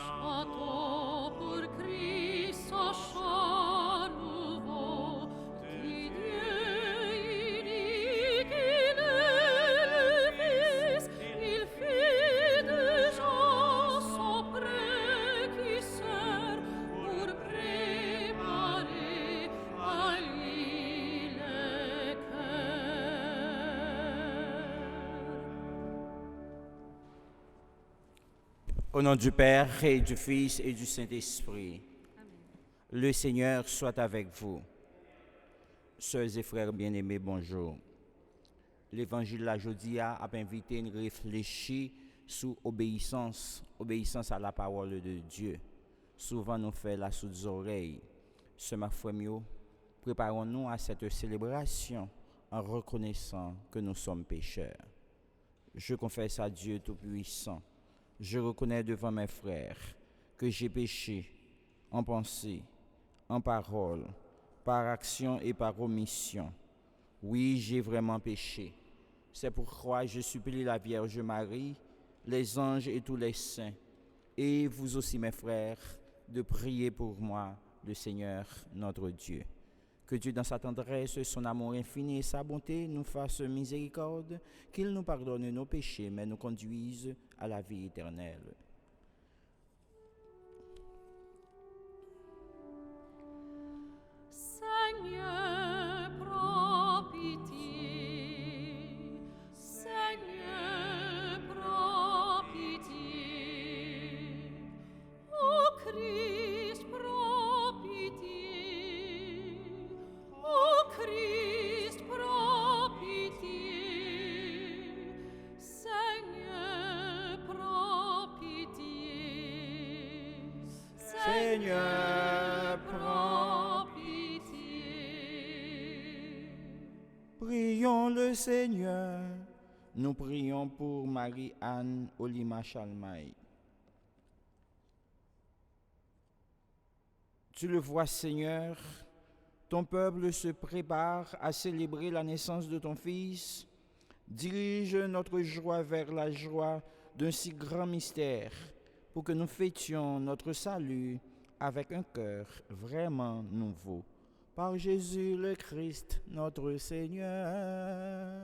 Château pour Christ au char nouveau, qui Dieu il dit qu'il est le Fils, il fait de gens son prêt qui sert pour préparer à lui les cœurs. Au nom du Père et du Fils et du Saint-Esprit, le Seigneur soit avec vous. Sœurs et frères bien-aimés, bonjour. L'évangile la jodia a invité à réfléchir sur obéissance à la parole de Dieu. Souvent nous fait la sourde oreille. Ce mafouemio, préparons-nous à cette célébration en reconnaissant que nous sommes pécheurs. Je confesse à Dieu Tout-Puissant. Je reconnais devant mes frères que j'ai péché en pensée, en parole, par action et par omission. Oui, j'ai vraiment péché. C'est pourquoi je supplie la Vierge Marie, les anges et tous les saints, et vous aussi mes frères, de prier pour moi, le Seigneur notre Dieu. Que Dieu, dans sa tendresse, son amour infini et sa bonté, nous fasse miséricorde, qu'il nous pardonne nos péchés, mais nous conduise à la vie éternelle. Seigneur, prends pitié. Seigneur, prends pitié. Ô Christ, prends pitié. Ô Christ, prends pitié. Seigneur, prends pitié. Seigneur, prends. Prions le Seigneur. Nous prions pour Marie-Anne Olima Chalmaï. Tu le vois, Seigneur, ton peuple se prépare à célébrer la naissance de ton Fils. Dirige notre joie vers la joie d'un si grand mystère, pour que nous fêtions notre salut avec un cœur vraiment nouveau. Par Jésus le Christ, notre Seigneur.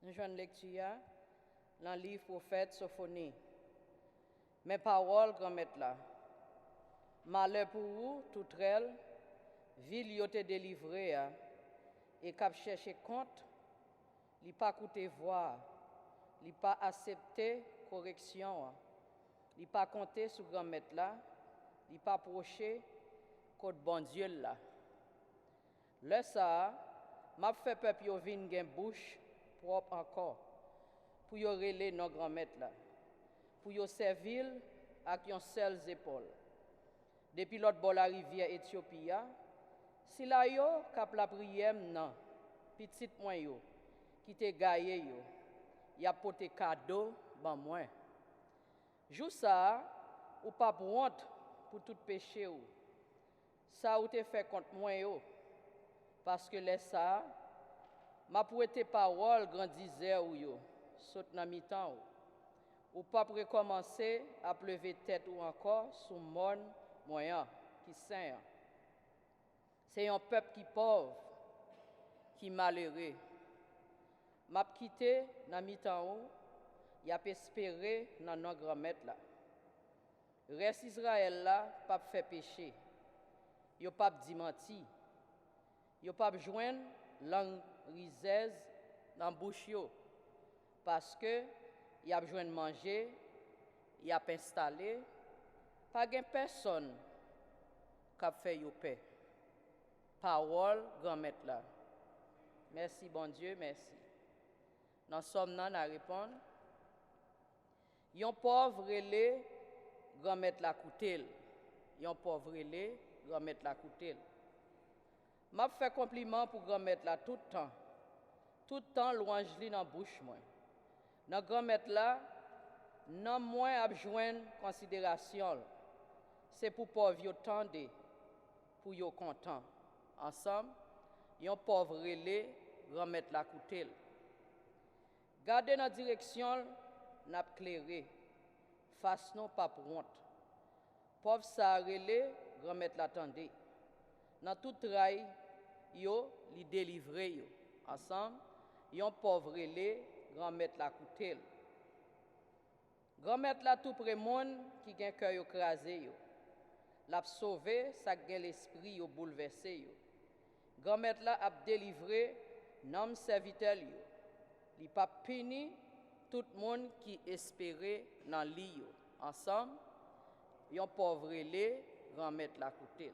Nous jouons une lecture dans le livre prophète Sophonie. Mes paroles, grand-maître là. Malheur pour vous, toute elle, ville yo te délivré, et cap chercher compte, li pas coûté voir, li pas accepté correction, li pas compté sur grand-maître là, li pas proché côté bon Dieu là. Le ça, m'a fait peuple yo vinn gen bouche propre encore, pour yo relé nos grand-maître là, pour yo servir avec yon seules épaules. Depuis l'autre bord la rivière Éthiopie, si la yo kap la prière nan, petit moins yo, qui te gaye yo, y a poté cadeau ban moins. Jou ça, ou pas honte pour tout péché ou. Ça ou te fait contre moi yo, parce que les ça, m'a pour tes paroles grandissent ou yo, saute nan mi-temps ou pas recommencer à pleuver tête ou encore sous mon moyen qui saint. C'est un peuple qui pauvre, qui malheureux. M'a quitté dans mi-temps y a espéré dans nos grand-mère là. Reste Israël là pas fait péché. Yo pas dit menti. Yo pas joindre langue rizaise dans bouche yo parce que y a besoin de manger, y a installé, pas gen personne qui fait yo paix. Parole grand-mère là. Merci bon Dieu, merci. Nous sommes nan à répondre. Yon pauvre relé grand-mère la coutel. Yon pauvre relé grand-mère la coutel. M'a fait compliment pour grand-mère là tout le temps. Tout le temps louange li dans bouche moi. Dans grand-mère là, non moins a besoin considération. c'est pour pauvre yo tande, pour yo content. Ensemble, yon pauvre relé remettre la coutel. Gardez dans direction, n'a clairé. Face non pas honte. Pauvre sa relé remettre la tande. Dans tout rail, yo li délivrer yo. Ensemble, yon pauvre relé remettre la coutel. Remettre la tout près monde qui gen cœur yo crasé yo. L'a sauvé, ça gen l'esprit yo bouleversé yo. Grand-mère là a délivré nom serviteur yo. Li pa puni tout monde qui espérait dans li yo. Ensemble, yon pauvre relé grand-mère la coutel.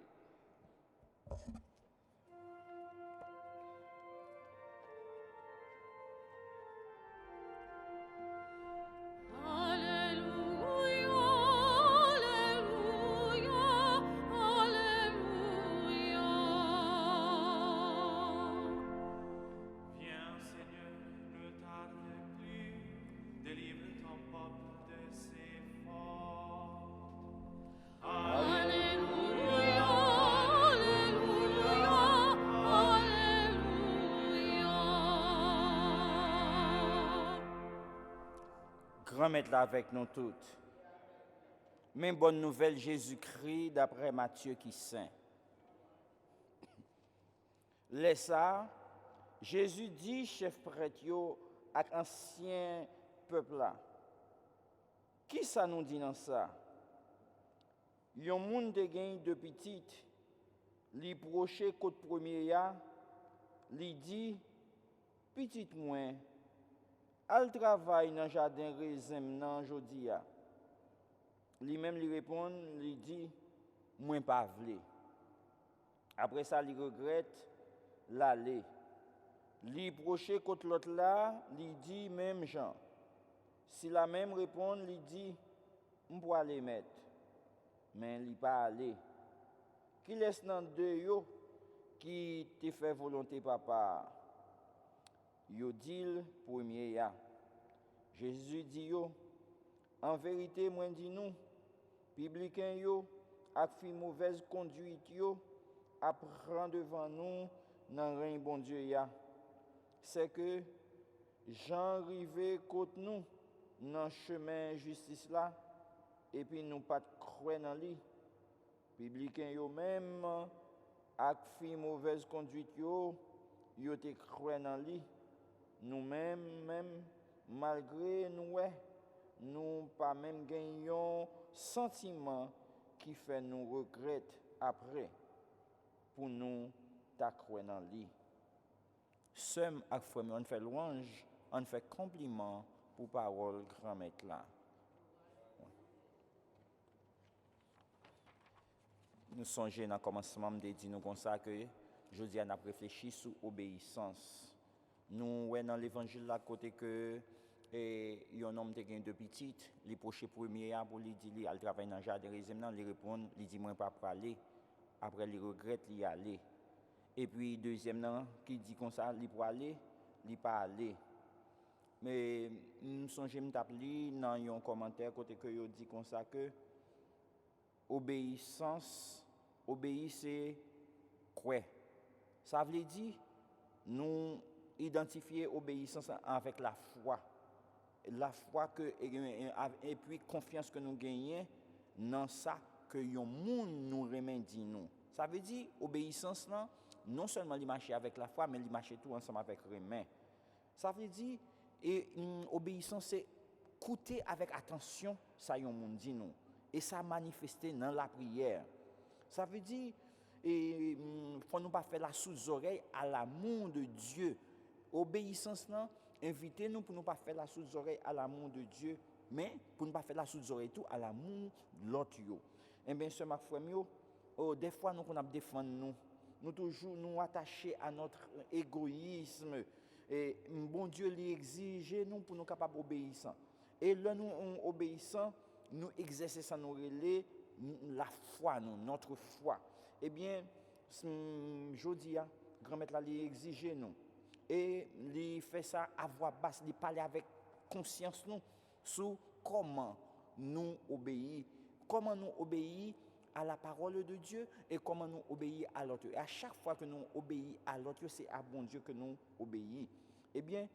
Viens Seigneur, ne tarde plus, délivre ton peuple de ses forts. Grand Maître là avec nous toutes. Même bonne nouvelle, Jésus-Christ, d'après Matthieu qui saint. Laisse ça, Jésus dit, chef prêtre, yo, ak ancien peuple là. Qui ça nous dit dans ça? Yon moun te gen de petite, li proche côte premier ya, li dit, petite moins, al travail dans jardin raisin nan jodi ya. Li même li répond, li dit, moins pas vle. Après ça, li regrette, l'aller. Li proche côté l'autre là, li dit même Jean. Si la même répond, li dit, m'po aller mettre. Mais li pas aller. Qui laisse dans deux yo qui te fait volonté papa. Yo dit premier ya. Jésus dit yo, en vérité moi dis nous, publicain yo ak fi mauvaise conduite yo apprend devant nous dans règne bon Dieu ya. C'est que Jean rivé côté nous dans chemin justice là et puis nous pas croire dans lui. Publicain yo même ak fi mauvaise conduite yo te croire dans lui. Nous-mêmes malgré nous pas même gagnons sentiment qui fait nous regretter après pour nous t'accroire dans lui. Seul ak frère on fait louange, on fait compliment pour parole grand maître là. Nous songeons dans le commencement de dire nous comme ça que je dis on a réfléchi sur obéissance. Nous ouais dans l'évangile là côté que un homme te gagne de petite, les proches premier pour lui dire al travailler dans jardin raisin nan, lui répond, lui dit moi pas pour aller. Après il regrette lui aller. Et puis deuxième nan qui dit comme ça, lui pour aller, lui pas aller. Mais nous songe me t'appeler dans un commentaire côté que yo dit comme ça que obéissance, obéir c'est quoi? Ça veut dire nous identifier obéissance avec la foi. La foi que et puis confiance que nous gagnons dans ça que yon moun nous remet dit nous. Ça veut dire obéissance là non seulement il marcher avec la foi mais il marcher tout ensemble avec remet. Ça veut dire obéissance c'est écouter avec attention ça yon moun dit nous et ça manifester dans la prière. Ça veut dire faut nous pas faire la sous-oreille à l'amour de Dieu. Obéissance là invitez nous pour nous pas faire la sous-oreille à l'amour de Dieu, mais pour nous pas faire la sous-oreille tout à l'amour de l'autre yo. Et bien ce frère yo, des fois nous qu'on a défendre nous toujours nous attachés à notre égoïsme et bon Dieu lui exige nous pour nous capable obéissant. Et là nous obéissant, nous exercer ça nous relais la foi notre foi. Eh bien jodi a grand-mère là lui exige nous et il fait ça à voix basse, il parle avec conscience nous sur comment nous obéir à la parole de Dieu et comment nous obéir à l'autre. Et à chaque fois que nous obéissons à l'autre, c'est à bon Dieu que nous obéissons. Eh bien,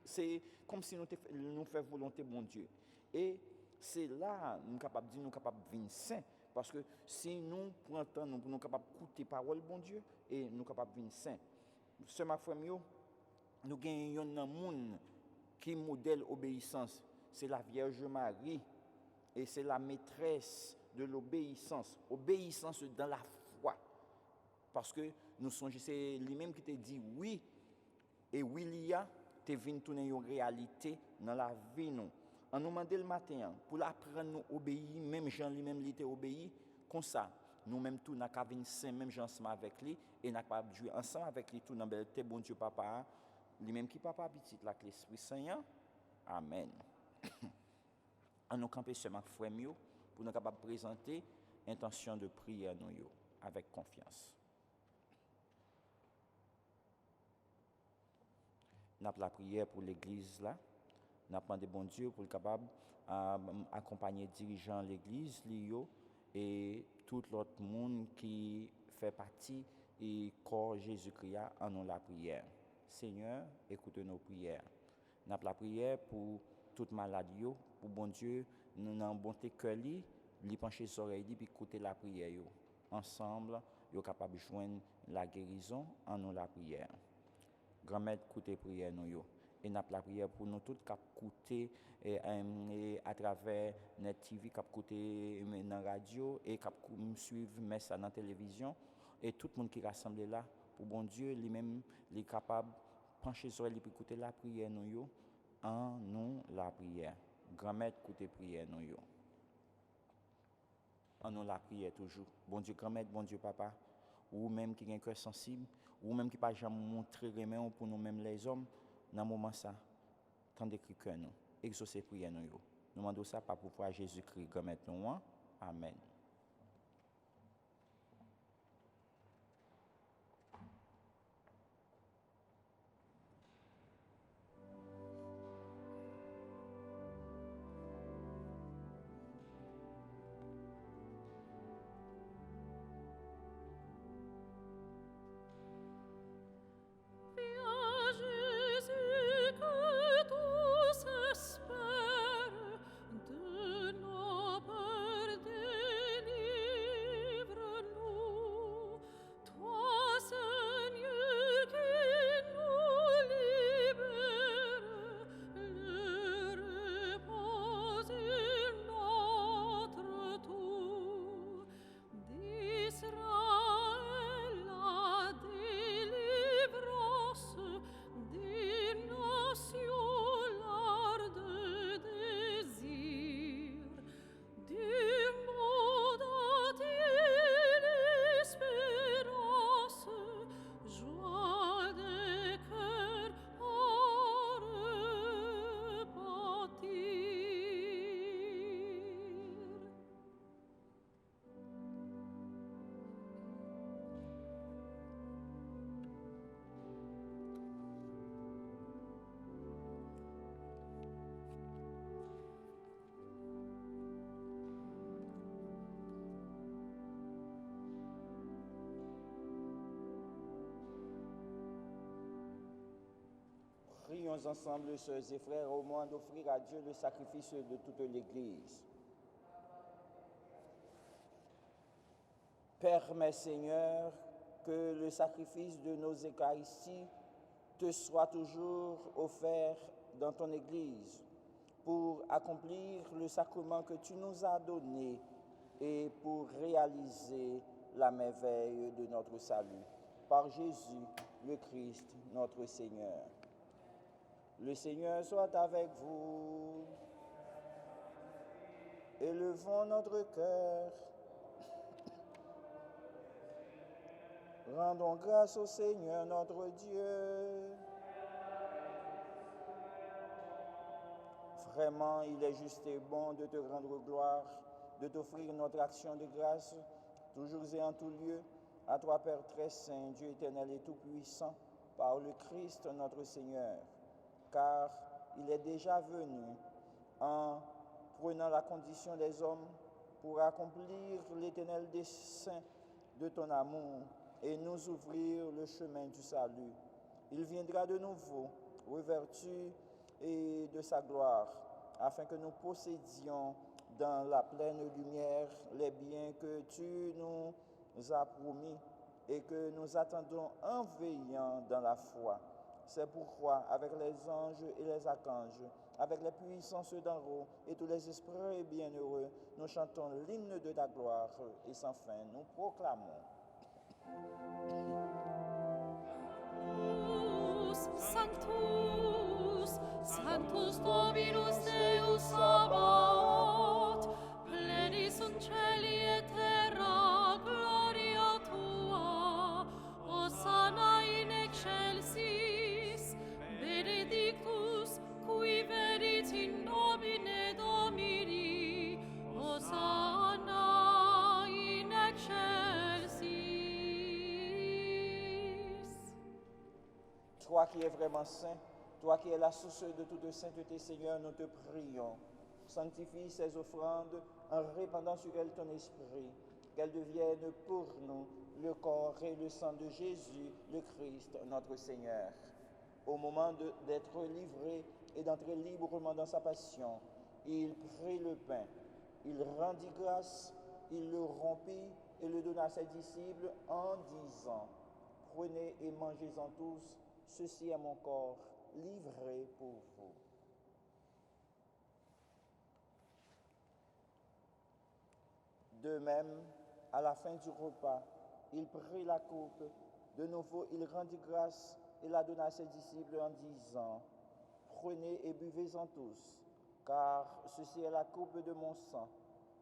c'est comme si nous faisons volonté bon Dieu. Et c'est là nous sommes capables de dire, nous sommes capables de venir saints. Parce que si nous prenons temps, nous sommes capables d'écouter la parole bon Dieu et nous sommes capables de venir saints. Ce ma frère, nous avons un monde qui modèle obéissance. C'est la Vierge Marie et c'est la maîtresse de l'obéissance. Obéissance dans la foi. Parce que nous sommes, c'est lui-même qui te dit oui. Et oui, il y a, tu viens tourner une réalité dans la vie. Nous. On nous demande le matin, pour apprendre à nous obéir, même Jean lui-même il obéi, comme ça, nous-mêmes tout, nous avons venir saint, même Jean ensemble avec lui, et nous avons jouer ensemble avec lui, tout dans le bon Dieu Papa, lui-même qui Papa petit, là, l'Esprit Saint. Amen. On nous camper seulement frère pour nous capables présenter intention de prière nous avec confiance. Nous avons la prière pour l'église là. Nous avons demandé bon Dieu pour le capable accompagner dirigeants de l'église et tout l'autre monde qui fait partie du corps Jésus-Christ en nous la prière. Seigneur, écoute nos prières. Nous avons la prière pour toute maladie, pour bon Dieu, nous avons bonté cœur li pencher les oreilles puis écouter la prière ensemble, yo capable joindre la guérison en nous la prière. Grand-mère écouter prière nous yo et n'a la prière pour nous tous cap écouter et à travers net TV cap écouter dans radio et cap suivre messe dans télévision et tout le monde qui rassemble là pour bon Dieu lui-même est capable pencher les oreilles pour écouter la prière nous yo en nous la prière. Grand-mère écouter prière nous yo. En nous la prière toujours. Bon Dieu grand-mère, bon Dieu papa, ou même qui a un cœur sensible, ou même qui pas jamais montrer remède pour nous-mêmes les hommes dans moment ça. Tant d'écrit cœur nous. Exaucer prière nous yo. Nous demandons ça par pouvoir Jésus-Christ grand-mère nous. Amen. Viens Jésus que tous espèrent, de nos peurs délivre-nous. Toi Seigneur qui nous libères, le repos est notre tour. D'Israël la délivrance, des nations l'arde désir, du monde entier l'espérance, joie des cœurs à repentir. Prions ensemble, sœurs et frères, au moment d'offrir à Dieu le sacrifice de toute l'Église. Permets, Seigneur, que le sacrifice de nos Eucharisties te soit toujours offert dans ton Église pour accomplir le sacrement que tu nous as donné et pour réaliser la merveille de notre salut. Par Jésus, le Christ, notre Seigneur. Le Seigneur soit avec vous. Élevons notre cœur. Rendons grâce au Seigneur notre Dieu. Vraiment, il est juste et bon de te rendre gloire, de t'offrir notre action de grâce, toujours et en tout lieu, à toi, Père très saint, Dieu éternel et tout-puissant, par le Christ notre Seigneur. Car il est déjà venu en prenant la condition des hommes pour accomplir l'éternel dessein de ton amour et nous ouvrir le chemin du salut. Il viendra de nouveau, revêtu et de sa gloire, afin que nous possédions dans la pleine lumière les biens que tu nous as promis et que nous attendons en veillant dans la foi. C'est pourquoi, avec les anges et les archanges, avec les puissances d'en haut et tous les esprits bienheureux, nous chantons l'hymne de ta gloire et sans fin nous proclamons. Sanctus, Sanctus Dominus Deus Sabaoth, pleni sunt celi et terra gloria tua, Hosanna in excelsis, benedictus qui venit in nomine Domini, Hosanna in excelsis. Toi qui es vraiment saint, toi qui es la source de toute sainteté, Seigneur, nous te prions. Sanctifie ces offrandes en répandant sur elles ton esprit, qu'elles deviennent pour nous le corps et le sang de Jésus, le Christ, notre Seigneur. Au moment d'être livré et d'entrer librement dans sa passion, il prit le pain, il rendit grâce, il le rompit et le donna à ses disciples en disant: Prenez et mangez-en tous, ceci est mon corps, livré pour vous. De même, à la fin du repas, il prit la coupe. De nouveau, il rendit grâce et la donna à ses disciples en disant: Prenez et buvez-en tous, car ceci est la coupe de mon sang,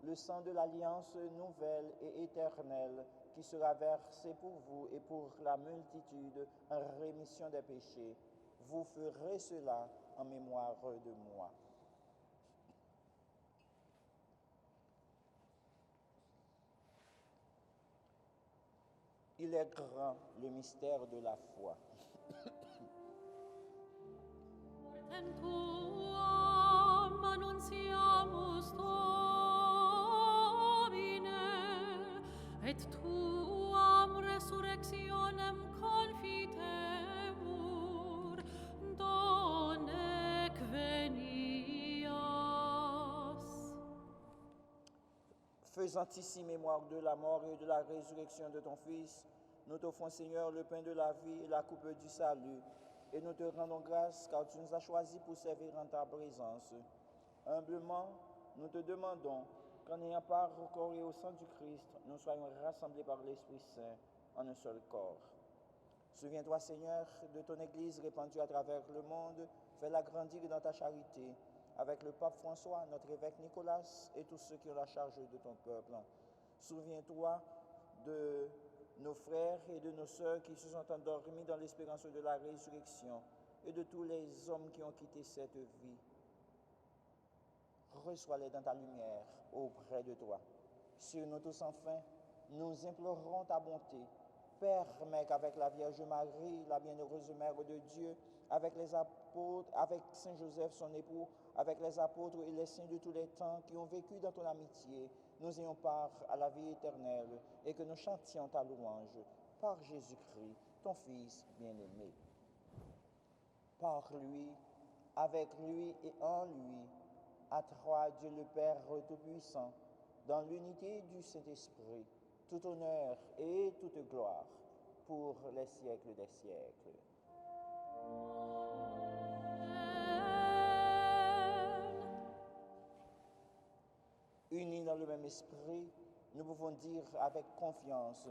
le sang de l'alliance nouvelle et éternelle qui sera versé pour vous et pour la multitude en rémission des péchés. Vous ferez cela en mémoire de moi. Il est grand le mystère de la foi. Mortem tuam annunciamus Domine, et tuam resurrectionem confitemur, donec venias. Faisant ici mémoire de la mort et de la résurrection de ton Fils, nous t'offrons, Seigneur, le pain de la vie et la coupe du salut, et nous te rendons grâce car tu nous as choisis pour servir en ta présence. Humblement, nous te demandons qu'en ayant part au corps et au sang du Christ, nous soyons rassemblés par l'Esprit Saint en un seul corps. Souviens-toi, Seigneur, de ton Église répandue à travers le monde, fais-la grandir dans ta charité, avec le pape François, notre évêque Nicolas et tous ceux qui ont la charge de ton peuple. Souviens-toi de nos frères et de nos sœurs qui se sont endormis dans l'espérance de la résurrection et de tous les hommes qui ont quitté cette vie. Reçois-les dans ta lumière auprès de toi. Sur nous tous enfin, nous implorons ta bonté. Permets qu'avec la Vierge Marie, la bienheureuse Mère de Dieu, avec les apôtres, avec Saint Joseph, son époux, avec les apôtres et les saints de tous les temps qui ont vécu dans ton amitié, nous ayons part à la vie éternelle et que nous chantions ta louange par Jésus-Christ, ton Fils bien-aimé. Par lui, avec lui et en lui, à toi, Dieu le Père Tout-Puissant, dans l'unité du Saint-Esprit, tout honneur et toute gloire pour les siècles des siècles. Unis dans le même esprit, nous pouvons dire avec confiance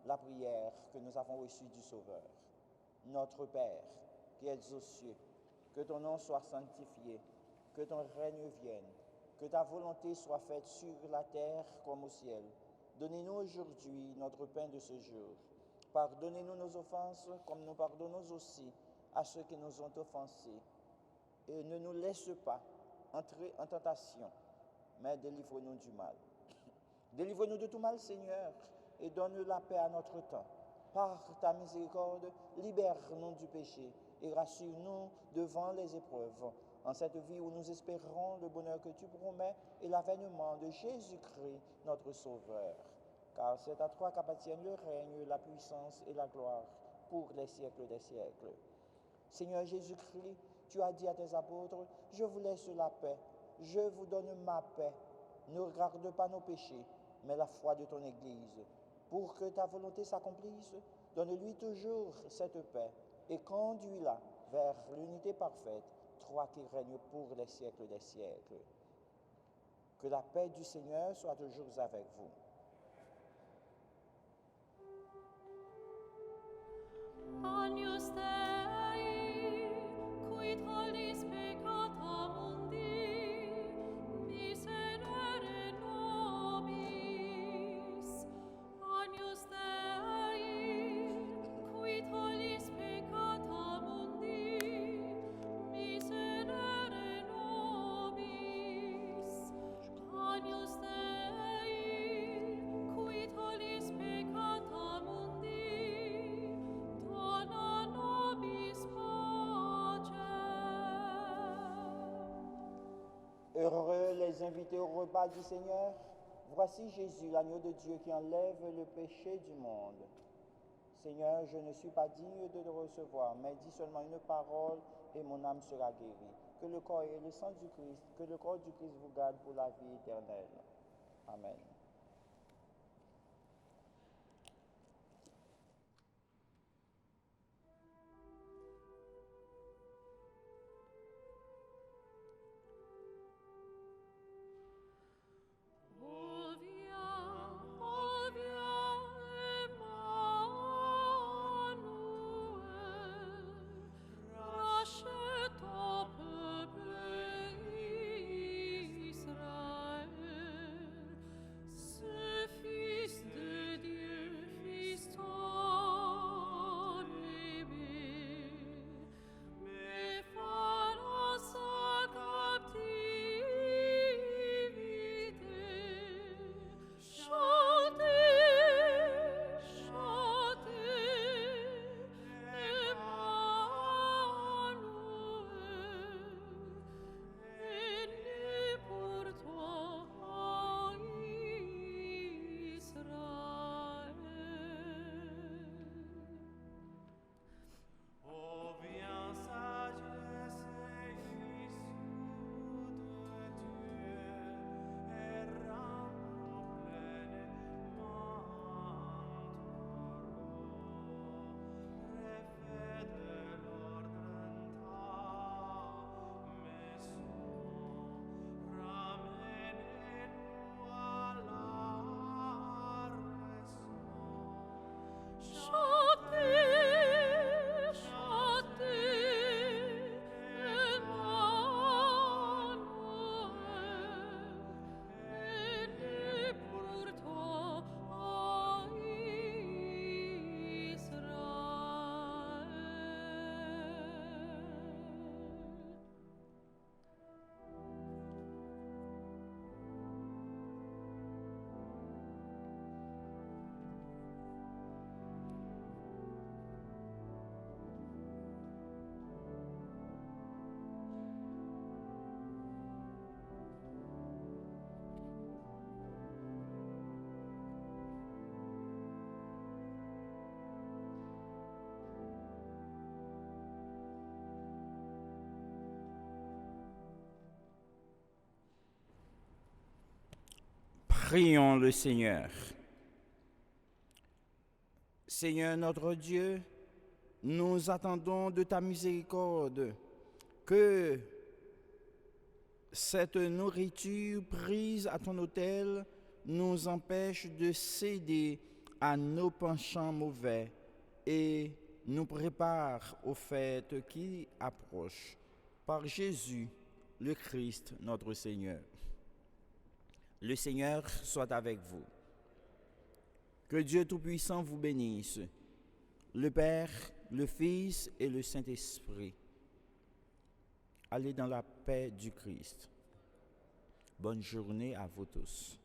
la prière que nous avons reçue du Sauveur. Notre Père, qui es aux cieux, que ton nom soit sanctifié, que ton règne vienne, que ta volonté soit faite sur la terre comme au ciel. Donnez-nous aujourd'hui notre pain de ce jour. Pardonnez-nous nos offenses comme nous pardonnons aussi à ceux qui nous ont offensés. Et ne nous laisse pas entrer en tentation, mais délivre-nous du mal. Délivre-nous de tout mal, Seigneur, et donne la paix à notre temps. Par ta miséricorde, libère-nous du péché et rassure-nous devant les épreuves, en cette vie où nous espérons le bonheur que tu promets et l'avènement de Jésus-Christ, notre Sauveur. Car c'est à toi qu'appartiennent le règne, la puissance et la gloire pour les siècles des siècles. Seigneur Jésus-Christ, tu as dit à tes apôtres, « Je vous laisse la paix, je vous donne ma paix. Ne regarde pas nos péchés, mais la foi de ton Église. Pour que ta volonté s'accomplisse, donne-lui toujours cette paix et conduis-la vers l'unité parfaite, toi qui règnes pour les siècles des siècles. » Que la paix du Seigneur soit toujours avec vous. Agnus Dei, qui tollis peccata mundi, miserere nobis. Agnus Dei, qui tollis peccata mundi, miserere nobis. Agnus Dei, qui tollis peccata mundi, dona nobis pacem. Heureux les invités au repas du Seigneur. Voici Jésus, l'agneau de Dieu qui enlève le péché du monde. Seigneur, je ne suis pas digne de te recevoir, mais dis seulement une parole et mon âme sera guérie. Que le corps et le sang du Christ, que le corps du Christ vous garde pour la vie éternelle. Amen. O viens, Emmanuel, rachète ton peuple Israël. Ce Fils de Dieu, Fils ton aimé, mais par sa captivité, chantez, Emmanuel, est né pour toi en Israël. Ô viens, sagesse issue de Dieu, et rends pleinement refais de l'ordre ta maison, ramène-nous à la raison. Chantez, Emmanuel, est né pour toi en Israël. Prions le Seigneur. Seigneur notre Dieu, nous attendons de ta miséricorde que cette nourriture prise à ton autel nous empêche de céder à nos penchants mauvais et nous prépare aux fêtes qui approchent. Par Jésus, le Christ, notre Seigneur. Le Seigneur soit avec vous. Que Dieu Tout-Puissant vous bénisse, le Père, le Fils et le Saint-Esprit. Allez dans la paix du Christ. Bonne journée à vous tous.